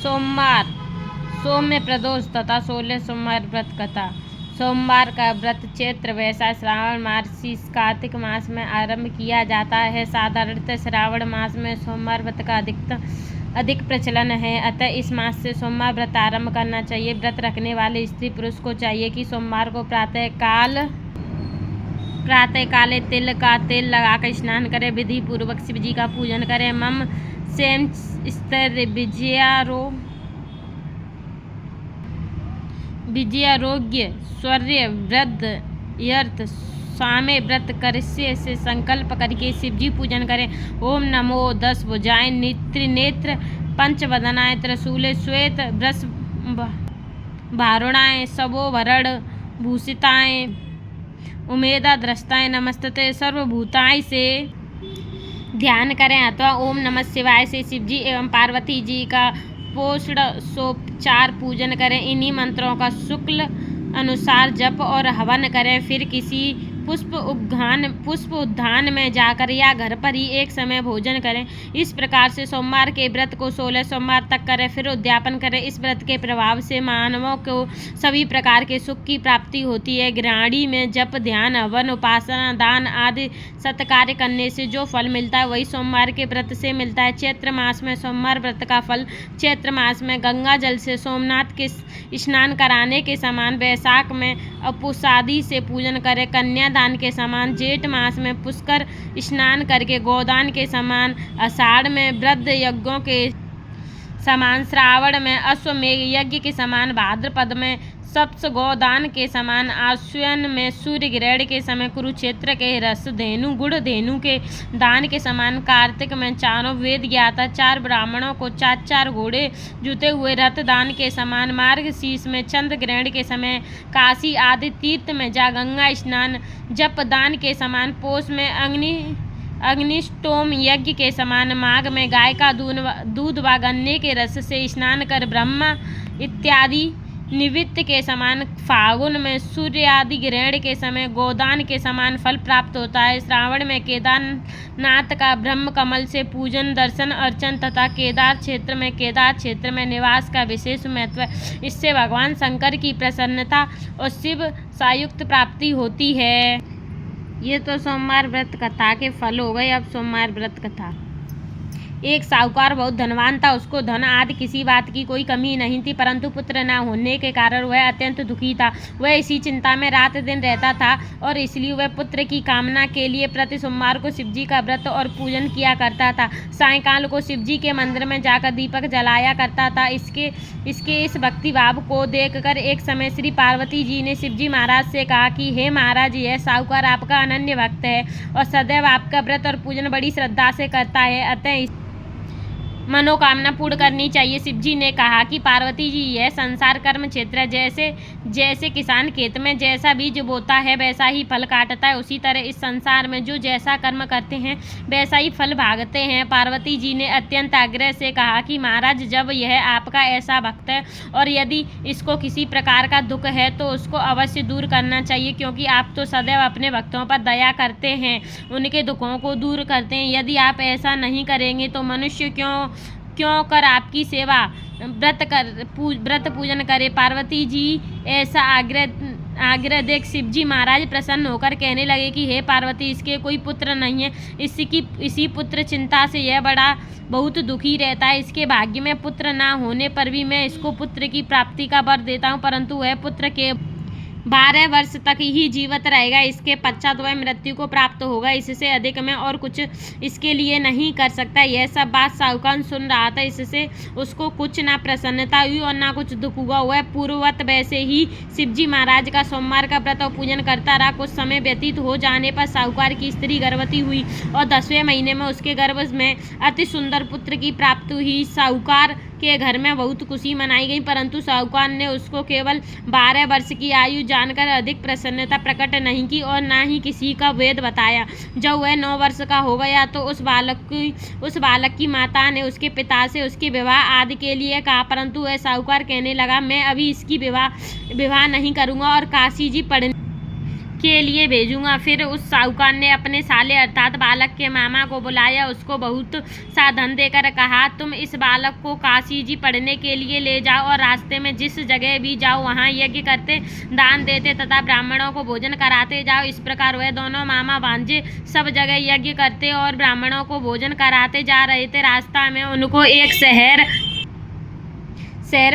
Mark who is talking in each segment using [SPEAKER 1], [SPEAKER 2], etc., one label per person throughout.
[SPEAKER 1] सोमवार, सौम्य प्रदोष तथा 16 सोमवार व्रत कथा। सोमवार का व्रत चैत्र, वैशाख, श्रावण, मार्गशीर्ष, कार्तिक मास में आरंभ किया जाता है। साधारणतः श्रावण मास में सोमवार व्रत का अधिक प्रचलन है, अतः इस मास से सोमवार व्रत आरंभ करना चाहिए। व्रत रखने वाले स्त्री पुरुष को चाहिए कि सोमवार को प्रातःकाले तिल का तेल लगाकर स्नान करें, विधि पूर्वक शिव जी का पूजन करें। मम सेम स्तर विजयारोग्य स्वर्य वृद्ध यर्थ स्वामे व्रत करिष्ये से संकल्प करके शिव जी पूजन करें। ओम नमो 10 भुजाएं त्रिनेत्र पंचवदनाएं त्रिशूले श्वेत वृष भारुणाएं सबोभरण भूषिताएं उमेदा दृष्टाएं नमस्ते सर्वभूताएं से ध्यान करें, अथवा ओम नमः शिवाय से शिव जी एवं पार्वती जी का षोडशोपचार पूजन करें। इन्हीं मंत्रों का शुक्ल अनुसार जप और हवन करें। फिर किसी पुष्प उद्यान में जाकर या घर पर ही एक समय भोजन करें। इस प्रकार से सोमवार के व्रत को 16 सोमवार तक करें, फिर उद्यापन करें। इस व्रत के प्रभाव से मानवों को सभी प्रकार के सुख की प्राप्ति होती है। गृहिणी में जप, ध्यान, हवन, उपासना, दान आदि सत्कार्य करने से जो फल मिलता है वही सोमवार के व्रत से मिलता है। चैत्र मास में सोमवार व्रत का फल चैत्र मास में गंगा जल से सोमनाथ के स्नान कराने के समान, वैशाख में अपुसादी से पूजन करें, कन्यादान के समान, जेठ मास में पुष्कर स्नान करके गोदान के समान, आषाढ़ में वृद्ध यज्ञों के समान, श्रावण में अश्वमेघ यज्ञ के समान, भाद्रपद में सप्त गोदान के समान, आश्विन में सूर्य ग्रहण के समय कुरुक्षेत्र के रस धेनु गुड़ धेनु के दान के समान, कार्तिक में चारों वेद ज्ञाता 4 ब्राह्मणों को 4 घोड़े जुते हुए रथ दान के समान, मार्गशीर्ष में चंद्र ग्रहण के समय काशी आदि तीर्थ में जा गंगा स्नान जप दान के समान, पौष में अग्निष्टोम यज्ञ के समान, माघ में गाय का दूध व गन्ने के रस से स्नान कर ब्रह्मा इत्यादि निवृत्त के समान, फागुन में सूर्य आदि ग्रहण के समय गोदान के समान फल प्राप्त होता है। श्रावण में केदारनाथ का ब्रह्म कमल से पूजन, दर्शन, अर्चन तथा केदार क्षेत्र में निवास का विशेष महत्व है। इससे भगवान शंकर की प्रसन्नता और शिव सायुक्त प्राप्ति होती है। ये तो सोमवार व्रत कथा के फल हो गए। अब सोमवार व्रत कथा। एक साहूकार बहुत धनवान था। उसको धन आदि किसी बात की कोई कमी नहीं थी, परंतु पुत्र न होने के कारण वह अत्यंत दुखी था। वह इसी चिंता में रात दिन रहता था और इसलिए वह पुत्र की कामना के लिए प्रति सोमवार को शिवजी का व्रत और पूजन किया करता था। सायंकाल को शिवजी के मंदिर में जाकर दीपक जलाया करता था। इसके इस भक्ति भाव को देखकर एक समय श्री पार्वती जी ने शिवजी महाराज से कहा कि हे महाराज, यह साहूकार आपका अनन्य भक्त है और सदैव आपका व्रत और पूजन बड़ी श्रद्धा से करता है, अतः मनोकामना पूर्ण करनी चाहिए। शिवजी ने कहा कि पार्वती जी, यह संसार कर्म क्षेत्र है। जैसे किसान खेत में जैसा बीज बोता है वैसा ही फल काटता है, उसी तरह इस संसार में जो जैसा कर्म करते हैं वैसा ही फल भागते हैं। पार्वती जी ने अत्यंत आग्रह से कहा कि महाराज, जब यह आपका ऐसा भक्त है और यदि इसको किसी प्रकार का दुख है तो उसको अवश्य दूर करना चाहिए, क्योंकि आप तो सदैव अपने भक्तों पर दया करते हैं, उनके दुखों को दूर करते हैं। यदि आप ऐसा नहीं करेंगे तो मनुष्य क्यों कर आपकी सेवा व्रत पूजन करे। पार्वती जी ऐसा आग्रह देख शिवजी महाराज प्रसन्न होकर कहने लगे कि हे पार्वती, इसके कोई पुत्र नहीं है। इसी पुत्र चिंता से यह बहुत दुखी रहता है। इसके भाग्य में पुत्र ना होने पर भी मैं इसको पुत्र की प्राप्ति का वर देता हूँ, परंतु वह पुत्र के 12 वर्ष तक ही जीवित रहेगा। इसके पश्चात वह मृत्यु को प्राप्त होगा। इससे अधिक मैं और कुछ इसके लिए नहीं कर सकता। यह सब बात साहूकार सुन रहा था। इससे उसको कुछ ना प्रसन्नता हुई और ना कुछ दुख हुआ। वह पूर्ववत वैसे ही शिवजी महाराज का सोमवार का व्रत और पूजन करता रहा। कुछ समय व्यतीत हो जाने पर साहूकार की स्त्री गर्भवती हुई और 10वें महीने में उसके गर्भ में अति सुंदर पुत्र की प्राप्ति हुई। साहूकार के घर में बहुत खुशी मनाई गई, परंतु साहूकार ने उसको केवल 12 वर्ष की आयु जानकर अधिक प्रसन्नता प्रकट नहीं की और ना ही किसी का वेद बताया। जब वह 9 वर्ष का हो गया तो उस बालक की माता ने उसके पिता से उसके विवाह आदि के लिए कहा, परंतु वह साहूकार कहने लगा, मैं अभी इसकी विवाह नहीं करूँगा और काशी जी के लिए भेजूंगा। फिर उस साहूकार ने अपने साले अर्थात बालक के मामा को बुलाया, उसको बहुत सा धन देकर कहा, तुम इस बालक को काशी जी पढ़ने के लिए ले जाओ और रास्ते में जिस जगह भी जाओ वहाँ यज्ञ करते, दान देते तथा ब्राह्मणों को भोजन कराते जाओ। इस प्रकार वह दोनों मामा भांजे सब जगह यज्ञ करते और ब्राह्मणों को भोजन कराते जा रहे थे। रास्ता में उनको एक शहर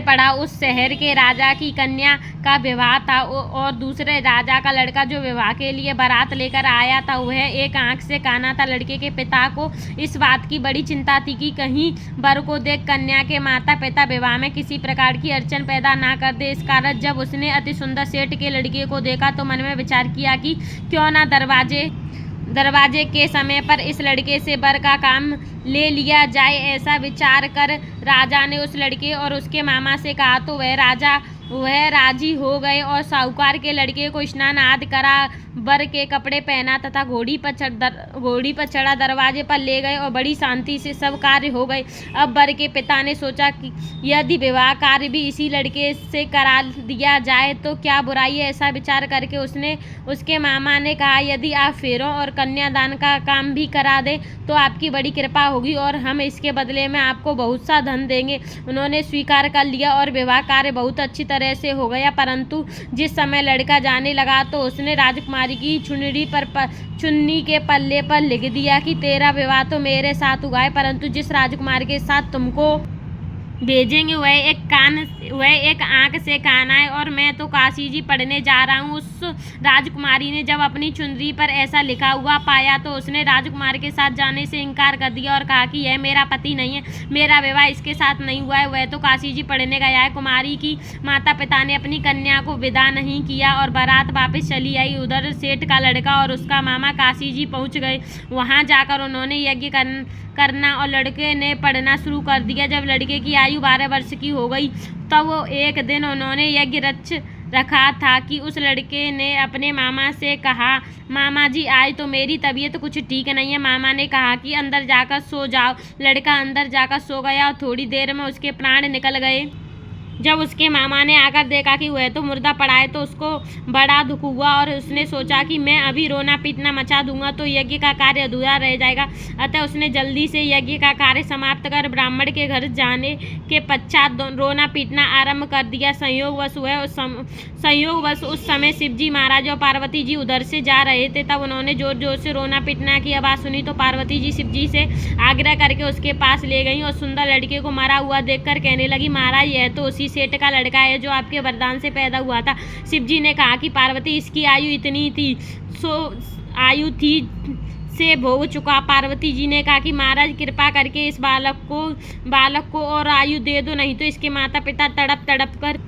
[SPEAKER 1] पड़ा। उस शहर के राजा की कन्या का विवाह था और दूसरे राजा का लड़का जो विवाह के लिए बारात लेकर आया था वह एक आंख से काना था। लड़के के पिता को इस बात की बड़ी चिंता थी कि कहीं वर को देख कन्या के माता पिता विवाह में किसी प्रकार की अड़चन पैदा ना कर दे। इस कारण जब उसने अति सुंदर सेठ के लड़के को देखा तो मन में विचार किया कि क्यों ना दरवाजे के समय पर इस लड़के से वर का काम ले लिया जाए। ऐसा विचार कर राजा ने उस लड़के और उसके मामा से कहा तो वह राजी हो गए और साहूकार के लड़के को स्नान आदि करा, वर के कपड़े पहना तथा घोड़ी पर चढ़ा दरवाजे पर ले गए और बड़ी शांति से सब कार्य हो गए। अब वर के पिता ने सोचा कि यदि विवाह कार्य भी इसी लड़के से करा दिया जाए तो क्या बुराई है। ऐसा विचार करके उसके मामा ने कहा, यदि आप फेरों और कन्यादान का काम भी करा दें तो आपकी बड़ी कृपा होगी और हम इसके बदले में आपको बहुत सा धन देंगे। उन्होंने स्वीकार कर लिया और विवाह कार्य बहुत अच्छी तरह से हो गया। परंतु जिस समय लड़का जाने लगा तो उसने राजकुमारी की चुन्नी के पल्ले पर लिख दिया कि तेरा विवाह तो मेरे साथ हुआ है, परंतु जिस राजकुमार के साथ तुमको भेजेंगे वह एक आंख से काना है और मैं तो काशी जी पढ़ने जा रहा हूँ। उस राजकुमारी ने जब अपनी चुनरी पर ऐसा लिखा हुआ पाया तो उसने राजकुमार के साथ जाने से इनकार कर दिया और कहा कि यह मेरा पति नहीं है, मेरा विवाह इसके साथ नहीं हुआ है, वह तो काशी जी पढ़ने गया है। कुमारी की माता पिता ने अपनी कन्या को विदा नहीं किया और बारात वापस चली आई। उधर सेठ का लड़का और उसका मामा काशी जी पहुँच गए। वहाँ जाकर उन्होंने यज्ञ करना और लड़के ने पढ़ना शुरू कर दिया। जब लड़के की आयु 12 वर्ष की हो गई तब वो एक दिन उन्होंने यज्ञ रखा था कि उस लड़के ने अपने मामा से कहा, मामा जी आज तो मेरी तबीयत कुछ ठीक नहीं है। मामा ने कहा कि अंदर जाकर सो जाओ। लड़का अंदर जाकर सो गया और थोड़ी देर में उसके प्राण निकल गए। जब उसके मामा ने आकर देखा कि वह तो मुर्दा पड़ा है तो उसको बड़ा दुख हुआ और उसने सोचा कि मैं अभी रोना पीटना मचा दूंगा तो यज्ञ का कार्य अधूरा रह जाएगा। अतः उसने जल्दी से यज्ञ का कार्य समाप्त कर ब्राह्मण के घर जाने के पश्चात रोना पीटना आरंभ कर दिया। संयोगवश उस समय शिवजी महाराज और पार्वती जी उधर से जा रहे थे। तब उन्होंने जोर जोर से रोना पीटना की आवाज़ सुनी तो पार्वती जी शिवजी से आग्रह करके उसके पास ले गई और सुंदर लड़के को मरा हुआ देखकर कहने लगी, महाराज यह तो उसी सेठ का लड़का है जो आपके वरदान से पैदा हुआ था। शिवजी ने कहा कि पार्वती इसकी आयु इतनी थी से भोग चुका। पार्वती जी ने कहा कि महाराज कृपा करके इस बालक को और आयु दे दो, नहीं तो इसके माता पिता तड़प कर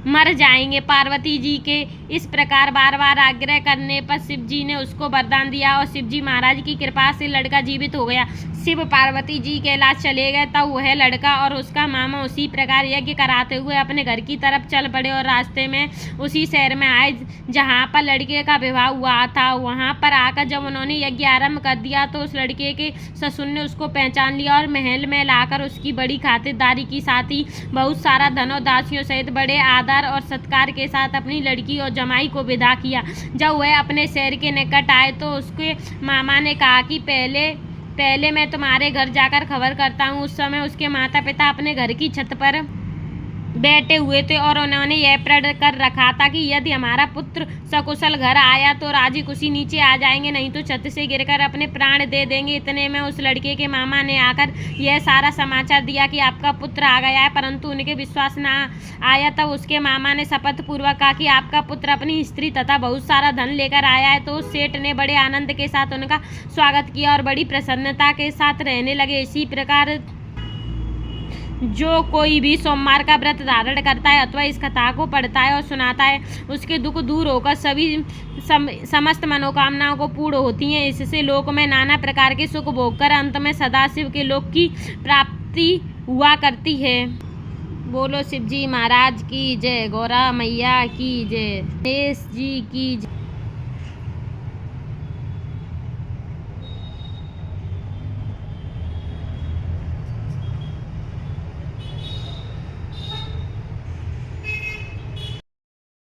[SPEAKER 1] मर जाएंगे। पार्वती जी के इस प्रकार बार बार आग्रह करने पर शिवजी ने उसको वरदान दिया और शिवजी महाराज की कृपा से लड़का जीवित हो गया। शिव पार्वती जी कैलाश चले गए तब वह लड़का और उसका मामा उसी प्रकार यज्ञ कराते हुए अपने घर की तरफ चल पड़े और रास्ते में उसी शहर में आए जहाँ पर लड़के का विवाह हुआ था। वहाँ पर आकर जब उन्होंने यज्ञ आरंभ कर दिया तो उस लड़के के ससुर ने उसको पहचान लिया और महल में लाकर उसकी बड़ी खातिरदारी की, साथ ही बहुत सारा धन और दासियों सहित बड़े आदर और सत्कार के साथ अपनी लड़की और जमाई को विदा किया। जब वह अपने शहर के निकट आए तो उसके मामा ने कहा कि पहले मैं तुम्हारे घर जाकर खबर करता हूँ। उस समय उसके माता पिता अपने घर की छत पर बैठे हुए थे और उन्होंने यह प्रण कर रखा था कि यदि हमारा पुत्र सकुशल घर आया तो राजी खुशी नीचे आ जाएंगे, नहीं तो छत से गिरकर अपने प्राण दे देंगे। इतने में उस लड़के के मामा ने आकर यह सारा समाचार दिया कि आपका पुत्र आ गया है, परंतु उनके विश्वास न आया। तब उसके मामा ने शपथ पूर्वक कहा कि आपका पुत्र अपनी स्त्री तथा बहुत सारा धन लेकर आया है। तो उस सेठ ने बड़े आनंद के साथ उनका स्वागत किया और बड़ी प्रसन्नता के साथ रहने लगे। इसी प्रकार जो कोई भी सोमवार का व्रत धारण करता है अथवा इस कथा को पढ़ता है और सुनाता है उसके दुख दूर होकर समस्त मनोकामनाओं को पूर्ण होती हैं। इससे लोक में नाना प्रकार के सुख भोगकर अंत में सदाशिव के लोक की प्राप्ति हुआ करती है। बोलो शिवजी महाराज की जय, गौरा मैया की जय, गणेश जी की जय।